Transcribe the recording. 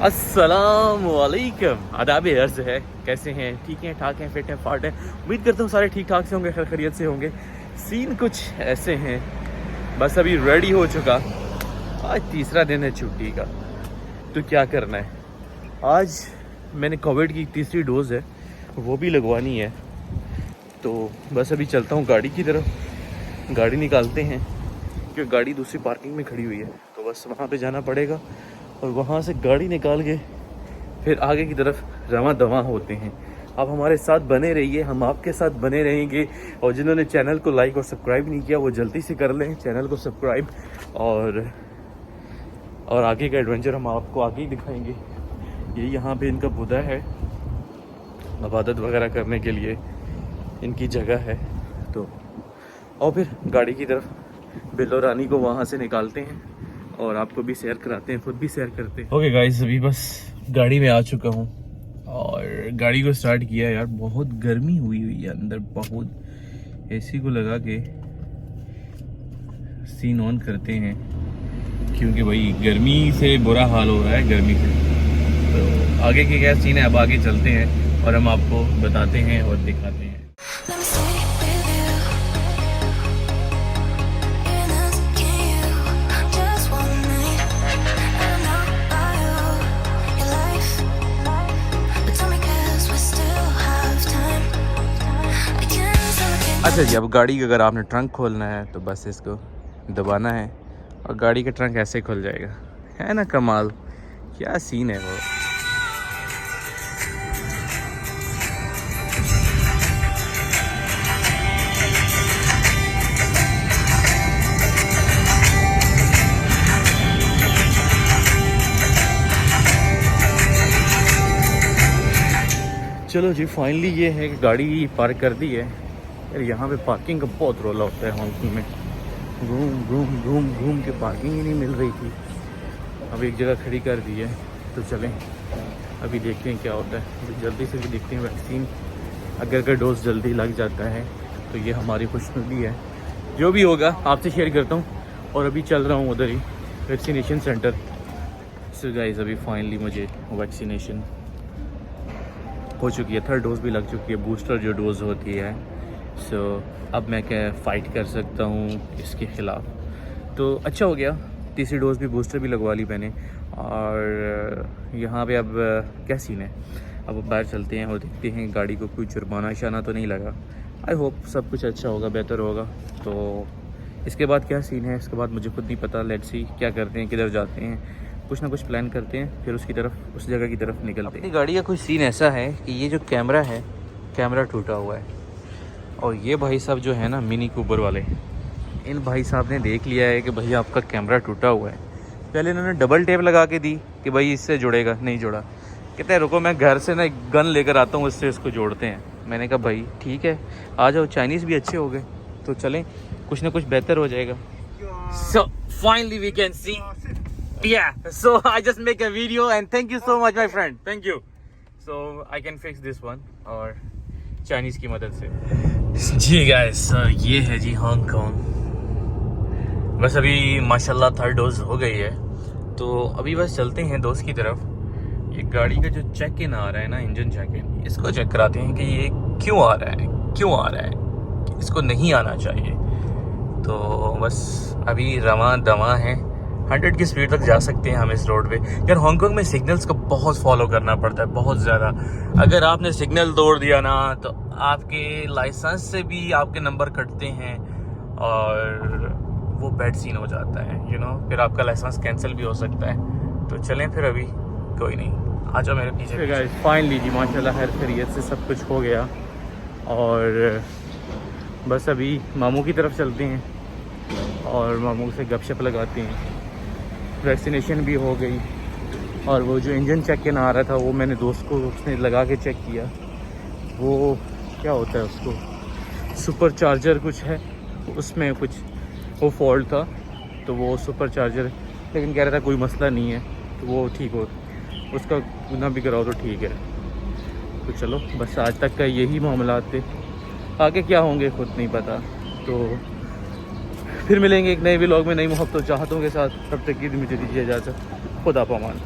अस्सलाम वालेकुम, आदाब अर्ज़ है। कैसे हैं? ठीक हैं, ठाक हैं, फिट हैं, फाट हैं। उम्मीद करता हूँ सारे ठीक ठाक से होंगे, खैर खैरियत से होंगे। सीन कुछ ऐसे हैं, बस अभी रेडी हो चुका। आज तीसरा दिन है छुट्टी का, तो क्या करना है। आज मैंने कोविड की तीसरी डोज़ है, वो भी लगवानी है। तो बस अभी चलता हूँ गाड़ी की तरफ, गाड़ी निकालते हैं क्योंकि गाड़ी दूसरी पार्किंग में खड़ी हुई है। तो बस वहाँ पे जाना पड़ेगा और वहाँ से गाड़ी निकाल के फिर आगे की तरफ रवां दवां होते हैं। आप हमारे साथ बने रहिए, हम आपके साथ बने रहेंगे। और जिन्होंने चैनल को लाइक और सब्सक्राइब नहीं किया वो जल्दी से कर लें चैनल को सब्सक्राइब। और आगे का एडवेंचर हम आपको आगे ही दिखाएंगे। ये यहाँ पे इनका बुदा है, इबादत वगैरह करने के लिए इनकी जगह है। तो और फिर गाड़ी की तरफ बिल्लो रानी को वहाँ से निकालते हैं और आपको भी सैर कराते हैं, खुद भी सैर करते हैं। ओके गाइस, अभी बस गाड़ी में आ चुका हूँ और गाड़ी को स्टार्ट किया। यार बहुत गर्मी हुई है अंदर, बहुत। एसी को लगा के सीन ऑन करते हैं क्योंकि भाई गर्मी से बुरा हाल हो रहा है, गर्मी से। तो आगे के क्या सीन है, अब आगे चलते हैं और हम आपको बताते हैं और दिखाते हैं। अच्छा जी, अब गाड़ी का अगर आपने ट्रंक खोलना है तो बस इसको दबाना है और गाड़ी का ट्रंक ऐसे खुल जाएगा। है ना कमाल, क्या सीन है वो। चलो जी, फाइनली ये है कि गाड़ी पार्क कर दी है। यार यहाँ पे पार्किंग का बहुत रोला होता है हांगकांग में। घूम घूम घूम घूम के पार्किंग ही नहीं मिल रही थी। अब एक जगह खड़ी कर दी है, तो चलें अभी देखते हैं क्या होता है। जल्दी से भी देखते हैं वैक्सीन अगर का डोज जल्दी लग जाता है तो ये हमारी खुशनुदी है। जो भी होगा आपसे शेयर करता हूँ। और अभी चल रहा हूँ उधर ही वैक्सीनेशन सेंटर। सो गाइस, अभी फाइनली मुझे वैक्सीनेशन हो चुकी है, थर्ड डोज भी लग चुकी है, बूस्टर जो डोज़ होती है। सो अब मैं क्या फ़ाइट कर सकता हूँ इसके ख़िलाफ़। तो अच्छा हो गया, तीसरी डोज़ भी बूस्टर भी लगवा ली मैंने। और यहाँ पे अब क्या सीन है, अब बाहर चलते हैं और देखते हैं गाड़ी को कोई जुर्माना शाना तो नहीं लगा। आई होप सब कुछ अच्छा होगा, बेहतर होगा। तो इसके बाद क्या सीन है, इसके बाद मुझे खुद नहीं पता। लेट्स सी क्या करते हैं, किधर जाते हैं, कुछ ना कुछ प्लान करते हैं, फिर उसकी तरफ, उस जगह की तरफ निकलते हैं। गाड़ी का कुछ सीन ऐसा है कि ये जो कैमरा है, कैमरा टूटा हुआ है। और ये भाई साहब जो है ना मिनी कूपर वाले, इन भाई साहब ने देख लिया है कि भाई आपका कैमरा टूटा हुआ है। पहले इन्होंने डबल टेप लगा के दी कि भाई इससे जुड़ेगा, नहीं जुड़ा। कहते हैं रुको मैं घर से ना एक गन लेकर आता हूँ, उससे इसको जोड़ते हैं। मैंने कहा भाई ठीक है, आ जाओ। चाइनीज़ भी अच्छे हो गए, तो चलें कुछ ना कुछ बेहतर हो जाएगा। So finally we can see, yeah, so I just make a video and thank you so much my friend, thank you. So I can fix this one और चाइनीज़ की मदद से। जी गाइस, ये है जी हांगकांग। बस अभी माशाल्लाह थर्ड डोज हो गई है, तो अभी बस चलते हैं दोस्त की तरफ। ये गाड़ी का जो चेक इन आ रहा है ना, इंजन चेक इन, इसको चेक कराते हैं कि ये क्यों आ रहा है, क्यों आ रहा है, इसको नहीं आना चाहिए। तो बस अभी रवां दवां है, 100 की स्पीड तक जा सकते हैं हम इस रोड पे। यार हांगकांग में सिग्नल्स को बहुत फॉलो करना पड़ता है, बहुत ज़्यादा। अगर आपने सिग्नल तोड़ दिया ना तो आपके लाइसेंस से भी आपके नंबर कटते हैं और वो बैड सीन हो जाता है, फिर आपका लाइसेंस कैंसिल भी हो सकता है। तो चलें फिर, अभी कोई नहीं, आ जाओ मेरे पीछे। गाइस फाइनली जी माशाल्लाह खैर खैरियत से सब कुछ हो गया और बस अभी मामू की तरफ चलते हैं और मामू से गपशप लगाते हैं। वैक्सीनेशन भी हो गई और वो जो इंजन चेक इन आ रहा था वो मैंने दोस्त को उसने लगा के चेक किया। वो क्या होता है, उसको सुपर चार्जर कुछ है, उसमें कुछ वो फॉल्ट था। तो वो सुपर चार्जर, लेकिन कह रहा था कोई मसला नहीं है, तो वो ठीक हो, उसका गुना भी कराओ तो ठीक है। तो चलो बस आज तक का यही मामला थे, आगे क्या होंगे खुद नहीं पता। तो फिर मिलेंगे एक नए व्लॉग में नई मोहब्बतों चाहतों के साथ। तब तक की मुझे दीजिए इजाज़त। खुदा पामान।